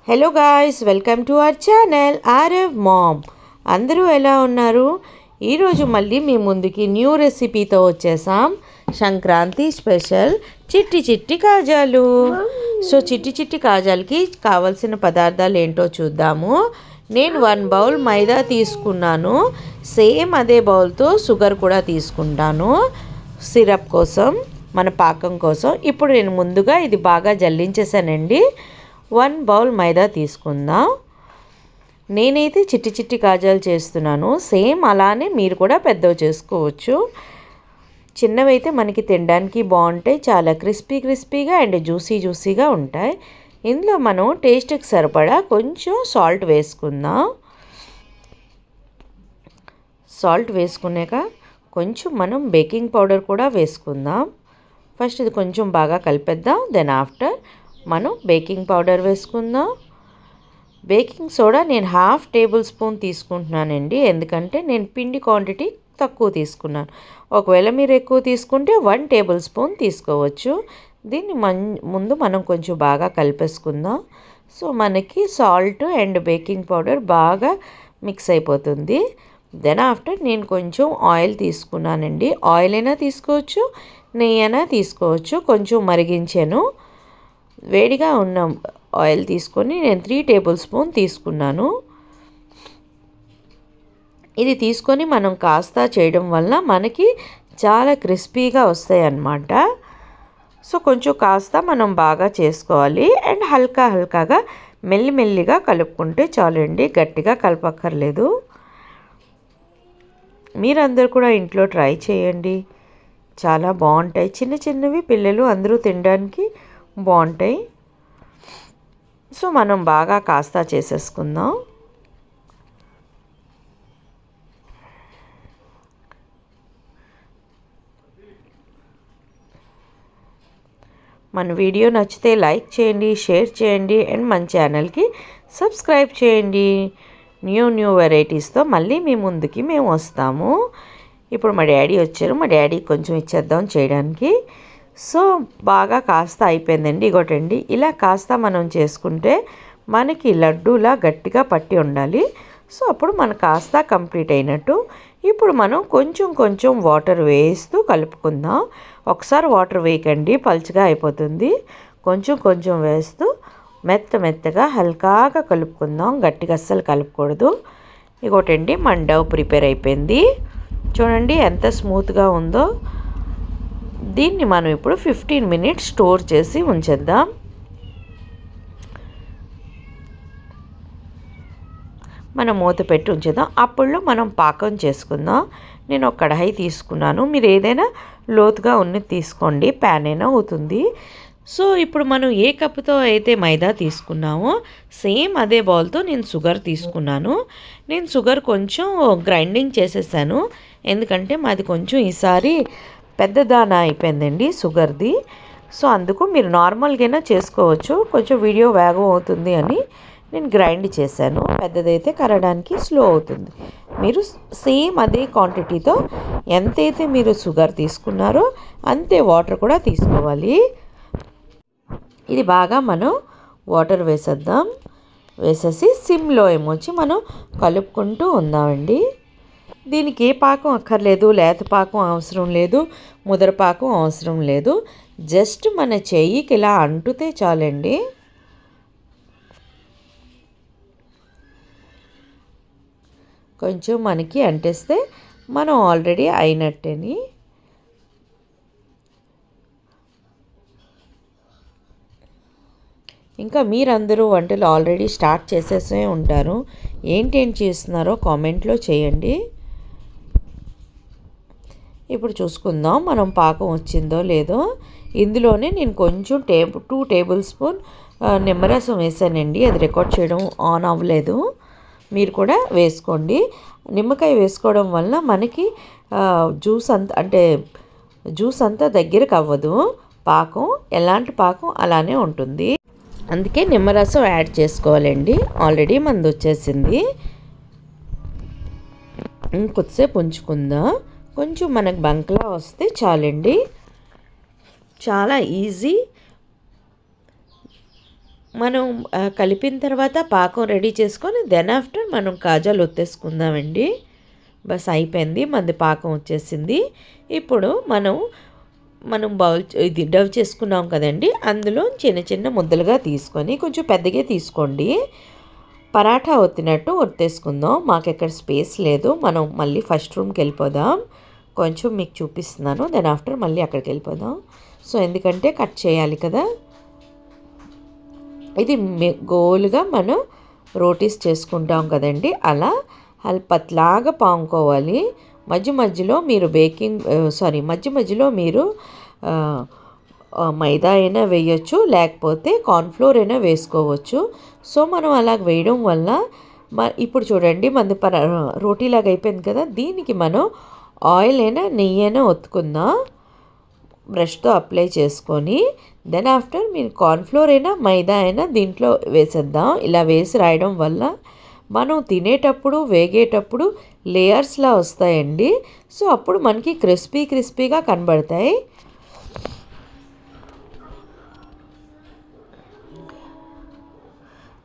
Hello guys, welcome to our channel Aarav mom. అందరూ ఎలా ఉన్నారు? ఈరోజు మళ్ళీ మీ ముందుకి న్యూ రెసిపీతో వచ్చేసాం. సంక్రాంతి స్పెషల్ చిట్టి చిట్టి కాజాలు. సో చిట్టి చిట్టి కాజాలకి కావాల్సిన పదార్థాలు ఏంటో చూద్దాము. నేను 1 బౌల్ మైదా తీసుకున్నాను. సేమ్ అదే బౌల్తో షుగర్ కూడా తీసుకుంటాను సిరప్ కోసం, మన పాకం కోసం. ఇప్పుడు నేను ముందుగా ఇది బాగా జల్లించేసానండి. 1 బౌల్ మైదా తీసుకుందాం. నేనైతే చిట్టి చిట్టి కాజాలు చేస్తున్నాను. సేమ్ అలానే మీరు కూడా పెద్దవి చేసుకోవచ్చు. చిన్నవైతే మనకి తినడానికి బాగుంటాయి, చాలా క్రిస్పీగా అండ్ జ్యూసీగా ఉంటాయి. ఇందులో మనం టేస్ట్కి సరిపడా కొంచెం సాల్ట్ వేసుకుందాం. సాల్ట్ వేసుకున్నాక కొంచెం మనం బేకింగ్ పౌడర్ కూడా వేసుకుందాం. ఫస్ట్ ఇది కొంచెం బాగా కలిపేద్దాం. దెన్ ఆఫ్టర్ మనం బేకింగ్ పౌడర్ వేసుకుందాం. బేకింగ్ సోడా నేను 1/2 టేబుల్ స్పూన్ తీసుకుంటున్నానండి, ఎందుకంటే నేను పిండి క్వాంటిటీ తక్కువ తీసుకున్నాను. ఒకవేళ మీరు ఎక్కువ తీసుకుంటే 1 టేబుల్ స్పూన్ తీసుకోవచ్చు. దీన్ని ముందు మనం కొంచెం బాగా కలిపేసుకుందాం. సో మనకి సాల్ట్ అండ్ బేకింగ్ పౌడర్ బాగా మిక్స్ అయిపోతుంది. దెన్ ఆఫ్టర్ నేను కొంచెం ఆయిల్ తీసుకున్నానండి. ఆయిల్ అయినా తీసుకోవచ్చు, నెయ్యి అయినా తీసుకోవచ్చు. కొంచెం మరిగించాను. వేడిగా ఉన్న ఆయిల్ తీసుకొని నేను 3 టేబుల్ స్పూన్ తీసుకున్నాను. ఇది తీసుకొని మనం కాస్త చేయడం వల్ల మనకి చాలా క్రిస్పీగా వస్తాయి అన్నమాట. సో కొంచెం కాస్త మనం బాగా చేసుకోవాలి అండ్ హల్కాగా మెల్లిగా కలుపుకుంటే చాలండి, గట్టిగా కలపక్కర్లేదు. మీరందరూ కూడా ఇంట్లో ట్రై చేయండి, చాలా బాగుంటాయి. చిన్నవి పిల్లలు అందరూ తినడానికి బాగుంటాయి. సో మనం బాగా కాస్త చేసేసుకుందాం. మన వీడియో నచ్చితే లైక్ చేయండి, షేర్ చేయండి అండ్ మన ఛానల్కి సబ్స్క్రైబ్ చేయండి. న్యూ వెరైటీస్తో మళ్ళీ మీ ముందుకి మేము వస్తాము. ఇప్పుడు మా డాడీ వచ్చారు, మా డాడీకి కొంచెం ఇచ్చేద్దాం చేయడానికి. సో బాగా కాస్త అయిపోయిందండి. ఇగోటండి, ఇలా కాస్త మనం చేసుకుంటే మనకి లడ్డూలా గట్టిగా పట్టి ఉండాలి. సో అప్పుడు మన కాస్త కంప్లీట్ అయినట్టు. ఇప్పుడు మనం కొంచెం వాటర్ వేస్తూ కలుపుకుందాం. ఒకసారి వాటర్ వేయకండి, పల్చగా అయిపోతుంది. కొంచెం వేస్తూ మెత్తగా హల్కాగా కలుపుకుందాం. గట్టిగా అస్సలు కలుపుకూడదు. ఇగోటండి, మన డవ్ ప్రిపేర్ అయిపోయింది. చూడండి ఎంత స్మూత్గా ఉందో. దీన్ని మనం ఇప్పుడు 15 మినిట్స్ స్టోర్ చేసి ఉంచేద్దాం. మనం మూత పెట్టి ఉంచేద్దాం. అప్పుడులో మనం పాకం చేసుకుందాం. నేను ఒక కడాయి తీసుకున్నాను. మీరు ఏదైనా లోతుగా ఉన్నది తీసుకోండి, ప్యాన్ అయినా అవుతుంది. సో ఇప్పుడు మనం ఏ కప్పుతో అయితే మైదా తీసుకున్నామో సేమ్ అదే బౌల్తో నేను షుగర్ తీసుకున్నాను. నేను షుగర్ కొంచెం గ్రైండింగ్ చేసేసాను, ఎందుకంటే మాది కొంచెం ఈసారి పెద్ద దానా అయిపోయిందండి షుగర్ది. సో అందుకు మీరు నార్మల్గా చేసుకోవచ్చు, కొంచెం వీడియో వేగం అవుతుంది అని నేను గ్రైండ్ చేశాను. పెద్దదైతే కరగడానికి స్లో అవుతుంది. మీరు సేమ్ అదే క్వాంటిటీతో ఎంతైతే మీరు షుగర్ తీసుకున్నారో అంతే వాటర్ కూడా తీసుకోవాలి. ఇది బాగా మనం వాటర్ వేసేద్దాం. వేసేసి సిమ్లో ఏమొచ్చి మనం కలుపుకుంటూ ఉందామండి. దీనికి ఏ పాకం అక్కర్లేదు, లేత పాకం అవసరం లేదు, ముదర పాకం అవసరం లేదు. జస్ట్ మన చెయ్యికి ఇలా అంటుతే చాలండి. కొంచెం మనకి అంటేస్తే మనం ఆల్రెడీ అయినట్టని. ఇంకా మీరందరూ వంటలు ఆల్రెడీ స్టార్ట్ చేసేసే ఉంటారు. ఏంటి చేస్తున్నారో కామెంట్లో చేయండి. ఇప్పుడు చూసుకుందాం మనం పాకం వచ్చిందో లేదో. ఇందులోనే నేను కొంచెం 2 టేబుల్ స్పూన్ నిమ్మరసం వేసానండి. అది రికార్డ్ చేయడం ఆన్ అవ్వలేదు, మీరు కూడా వేసుకోండి. నిమ్మకాయ వేసుకోవడం వల్ల మనకి జ్యూస్ అంతా దగ్గరకు అవ్వదు. పాకం ఎలాంటి పాకం అలానే ఉంటుంది, అందుకే నిమ్మరసం యాడ్ చేసుకోవాలండి. ఆల్రెడీ మనది వచ్చేసింది. ఇంకొద్దిసేపు ఉంచుకుందాం. కొంచెం మనకు బంక్లా వస్తే చాలండి. చాలా ఈజీ. మనం కలిపిన తర్వాత పాకం రెడీ చేసుకొని దెన్ ఆఫ్టర్ మనం కాజాలు ఒత్తేసుకుందామండి. బస్ అయిపోయింది, మనది పాకం వచ్చేసింది. ఇప్పుడు మనం బౌల్ ఇది డవ్ చేసుకున్నాం కదండి, అందులో చిన్న చిన్న ముద్దలుగా తీసుకొని కొంచెం పెద్దగా తీసుకోండి. పరాఠా ఒత్తినట్టు ఒత్తేసుకుందాం. మాకు ఎక్కడ స్పేస్ లేదు, మనం మళ్ళీ ఫస్ట్ రూమ్కి వెళ్ళిపోదాం. కొంచెం మీకు చూపిస్తున్నాను, దెన్ ఆఫ్టర్ మళ్ళీ అక్కడికి వెళ్ళిపోదాం. సో ఎందుకంటే కట్ చేయాలి కదా. ఇది గోలుగా మనం రోటీస్ చేసుకుంటాం కదండి, అలా పతలాగా పాముకోవాలి. మధ్య మధ్యలో మీరు మైదా అయినా వేయచ్చు, లేకపోతే కార్న్ఫ్లోర్ అయినా వేసుకోవచ్చు. సో మనం అలా వేయడం వల్ల ఇప్పుడు చూడండి మనది రోటీలాగా అయిపోయింది కదా. దీనికి మనం ఆయిల్ అయినా నెయ్యి అయినా ఒత్తుకుందాం బ్రష్తో అప్లై చేసుకొని. దెన్ ఆఫ్టర్ మీరు కార్న్ఫ్లోర్ అయినా మైదా అయినా దీంట్లో వేసేద్దాం. ఇలా వేసి రాయడం వల్ల మనం తినేటప్పుడు వేగేటప్పుడు లేయర్స్లా వస్తాయండి. సో అప్పుడు మనకి క్రిస్పీగా కనబడతాయి.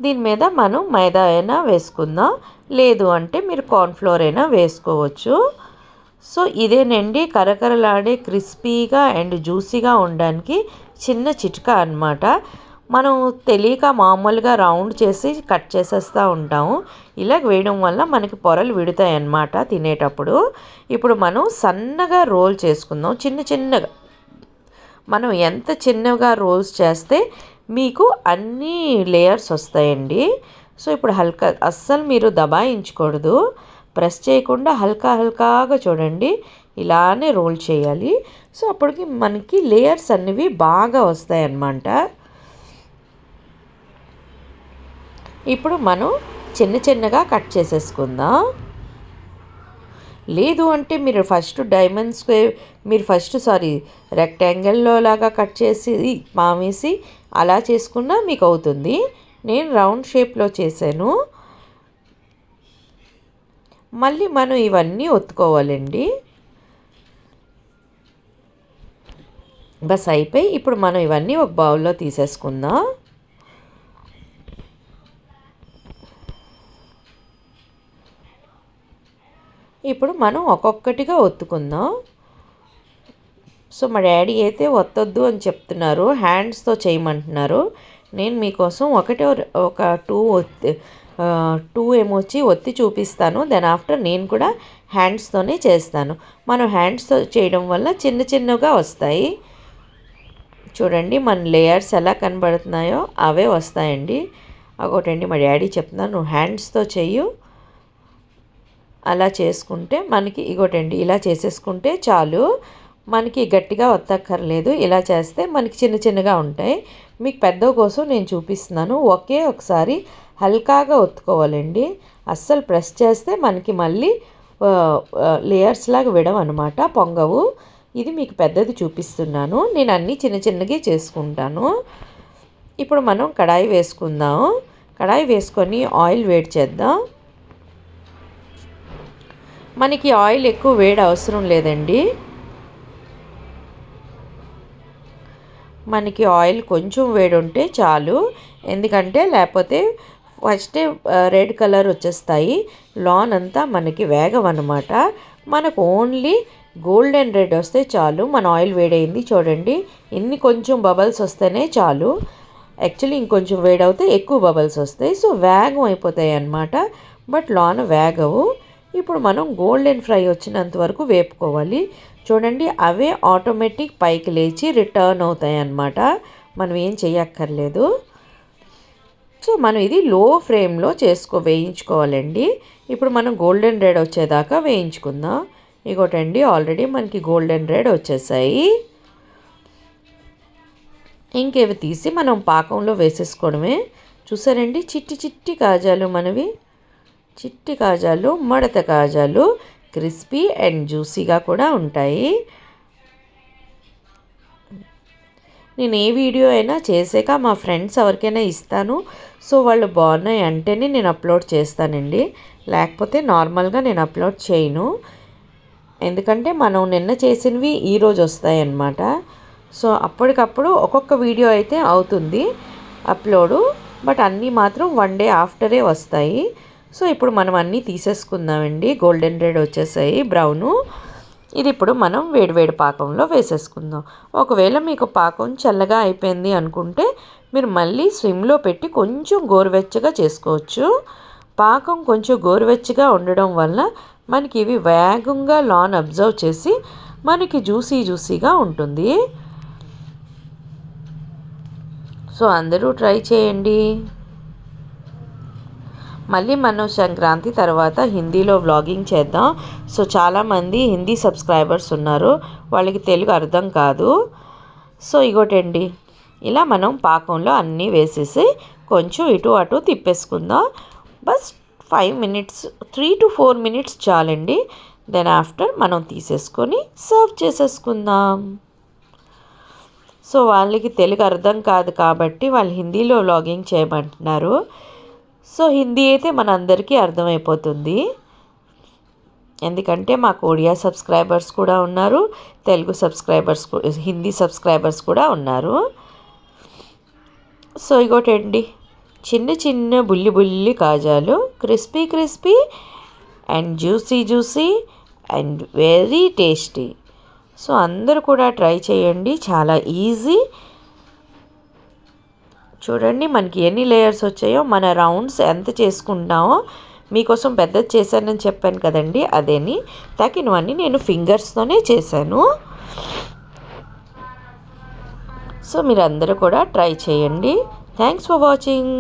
దీని మీద మనం మైదా అయినా వేసుకుందాం, లేదు అంటే మీరు కార్న్ఫ్లోర్ అయినా వేసుకోవచ్చు. సో ఇదేనండి కరకరలాడే క్రిస్పీగా అండ్ జ్యూసీగా ఉండడానికి చిన్న చిట్కా అన్నమాట. మనం తెలియక మామూలుగా రౌండ్ చేసి కట్ చేసేస్తూ ఉంటాము. ఇలా వేయడం వల్ల మనకి పొరలు విడుతాయి అన్నమాట తినేటప్పుడు. ఇప్పుడు మనం సన్నగా రోల్ చేసుకుందాం, చిన్నగా. మనం ఎంత చిన్నగా రోల్స్ చేస్తే మీకు అన్ని లేయర్స్ వస్తాయండి. సో ఇప్పుడు అస్సలు మీరు దబాయించకూడదు, ప్రెస్ చేయకుండా హల్కాగా చూడండి, ఇలానే రోల్ చేయాలి. సో అప్పటికి మనకి లేయర్స్ అన్నివి బాగా వస్తాయి అన్నమాట. ఇప్పుడు మనం చిన్నగా కట్ చేసేసుకుందాం. లేదు అంటే మీరు రెక్టాంగిల్లో లాగా కట్ చేసి పామేసి అలా చేసుకున్నా మీకు అవుతుంది. నేను రౌండ్ షేప్లో చేశాను. మళ్ళీ మనం ఇవన్నీ ఒత్తుకోవాలండి. బస్ అయిపోయి ఇప్పుడు మనం ఇవన్నీ ఒక బౌల్లో తీసేసుకుందాం. ఇప్పుడు మనం ఒక్కొక్కటిగా ఒత్తుకుందాం. సో మా డాడీ అయితే ఒత్తొద్దు అని చెప్తున్నారు, హ్యాండ్స్తో చేయమంటున్నారు. నేను మీకోసం ఒక టూ ఏమొచ్చి ఒత్తి చూపిస్తాను. దెన్ ఆఫ్టర్ నేను కూడా హ్యాండ్స్తోనే చేస్తాను. మనం హ్యాండ్స్తో చేయడం వల్ల చిన్నగా వస్తాయి. చూడండి మన లేయర్స్ ఎలా కనబడుతున్నాయో అవే వస్తాయండి. ఒకటండి మా డాడీ చెప్తున్నారు, నువ్వు హ్యాండ్స్తో చెయ్యు, అలా చేసుకుంటే మనకి ఇగోటండి ఇలా చేసేసుకుంటే చాలు, మనకి గట్టిగా ఒత్తక్కర్లేదు. ఇలా చేస్తే మనకి చిన్నగా ఉంటాయి. మీకు పెద్ద కోసం నేను చూపిస్తున్నాను. ఒకసారి హల్కాగా ఒత్తుకోవాలండి, అస్సలు ప్రెస్ చేస్తే మనకి మళ్ళీ లేయర్స్ లాగా విడవన్నమాట, పొంగవు. ఇది మీకు పెద్దది చూపిస్తున్నాను, నేను అన్నీ చిన్నగా చేసుకుంటాను. ఇప్పుడు మనం కడాయి వేసుకుందాం. కడాయి వేసుకొని ఆయిల్ వేడి చేద్దాం. మనకి ఆయిల్ ఎక్కువ వేడి అవసరం లేదండి, మనకి ఆయిల్ కొంచెం వేడి ఉంటే చాలు. ఎందుకంటే లేకపోతే ఫస్టే రెడ్ కలర్ వచ్చేస్తాయి, లాన్ అంతా మనకి వేగవన్నమాట. మనకు ఓన్లీ గోల్డెన్ రెడ్ వస్తే చాలు. మన ఆయిల్ వేడైంది చూడండి, ఇన్ని కొంచెం బబల్స్ వస్తేనే చాలు. యాక్చువల్లీ ఇంకొంచెం వేడవుతే ఎక్కువ బబల్స్ వస్తాయి. సో వేగం అయిపోతాయి అన్నమాట, బట్ లాన్ వేగవు. ఇప్పుడు మనం గోల్డెన్ ఫ్రై వచ్చినంత వరకు వేపుకోవాలి. చూడండి అవే ఆటోమేటిక్ పైకి లేచి రిటర్న్ అవుతాయి అన్నమాట, మనం ఏం చేయక్కర్లేదు. సో మనం ఇది లో ఫ్లేమ్లో వేయించుకోవాలండి. ఇప్పుడు మనం గోల్డెన్ రెడ్ వచ్చేదాకా వేయించుకుందాం. ఇగోటండి ఆల్రెడీ మనకి గోల్డెన్ రెడ్ వచ్చేసాయి. ఇంకేవి తీసి మనం పాకంలో వేసేసుకోవడమే. చూసారండి చిట్టి కాజాలు మనవి, చిట్టి కాజాలు, మడత కాజాలు, క్రిస్పీ అండ్ జ్యూసీగా కూడా ఉంటాయి. నేను ఏ వీడియో అయినా చేసాక మా ఫ్రెండ్స్ ఎవరికైనా ఇస్తాను. సో వాళ్ళు బాగున్నాయి అంటేనే నేను అప్లోడ్ చేస్తానండి, లేకపోతే నార్మల్గా నేను అప్లోడ్ చేయను. ఎందుకంటే మనం నిన్న చేసినవి ఈరోజు వస్తాయి అన్నమాట. సో అప్పటికప్పుడు ఒక్కొక్క వీడియో అయితే అవుతుంది అప్లోడు. బట్ అన్నీ మాత్రం 1 డే ఆఫ్టరే వస్తాయి. సో ఇప్పుడు మనం అన్నీ తీసేసుకుందామండి. గోల్డెన్ రెడ్ వచ్చేసాయి, బ్రౌను. ఇది ఇప్పుడు మనం వేడివేడి పాకంలో వేసేసుకుందాం. ఒకవేళ మీకు పాకం చల్లగా అయిపోయింది అనుకుంటే మీరు మళ్ళీ స్విమ్లో పెట్టి కొంచెం గోరువెచ్చగా చేసుకోవచ్చు. పాకం కొంచెం గోరువెచ్చగా ఉండడం వల్ల మనకి ఇవి వేగంగా లాన్ అబ్జర్వ్ చేసి మనకి జ్యూసీగా ఉంటుంది. సో అందరూ ట్రై చేయండి. మళ్ళీ మనం సంక్రాంతి తర్వాత హిందీలో వ్లాగింగ్ చేద్దాం. సో చాలామంది హిందీ సబ్స్క్రైబర్స్ ఉన్నారు, వాళ్ళకి తెలుగు అర్థం కాదు. సో ఇగోటండి, ఇలా మనం పాకంలో అన్నీ వేసేసి కొంచెం ఇటు అటు తిప్పేసుకుందాం. బస్ 5 మినిట్స్, 3 to 4 మినిట్స్ చాలండి. దెన్ ఆఫ్టర్ మనం తీసేసుకొని సర్వ్ చేసేసుకుందాం. సో వాళ్ళకి తెలుగు అర్థం కాదు కాబట్టి వాళ్ళు హిందీలో వ్లాగింగ్ చేయమంటున్నారు. సో హిందీ అయితే మనందరికీ అర్థమైపోతుంది, ఎందుకంటే మాకు ఒడియా సబ్స్క్రైబర్స్ కూడా ఉన్నారు, తెలుగు సబ్స్క్రైబర్స్, హిందీ సబ్స్క్రైబర్స్ కూడా ఉన్నారు. సో ఇగోటండి, చిన్న చిన్న బుల్లి కాజాలు, crispy and juicy and very tasty. So అందరూ కూడా ట్రై చేయండి, చాలా ఈజీ. చూడండి మనకి ఎన్ని లేయర్స్ వచ్చాయో, మన రౌండ్స్ ఎంత చేసుకుంటామో. మీకోసం పెద్దది చేశానని చెప్పాను కదండి, అదేని తగినవన్నీ నేను ఫింగర్స్తోనే చేశాను. సో మీరు అందరూ కూడా ట్రై చేయండి. Thanks for watching.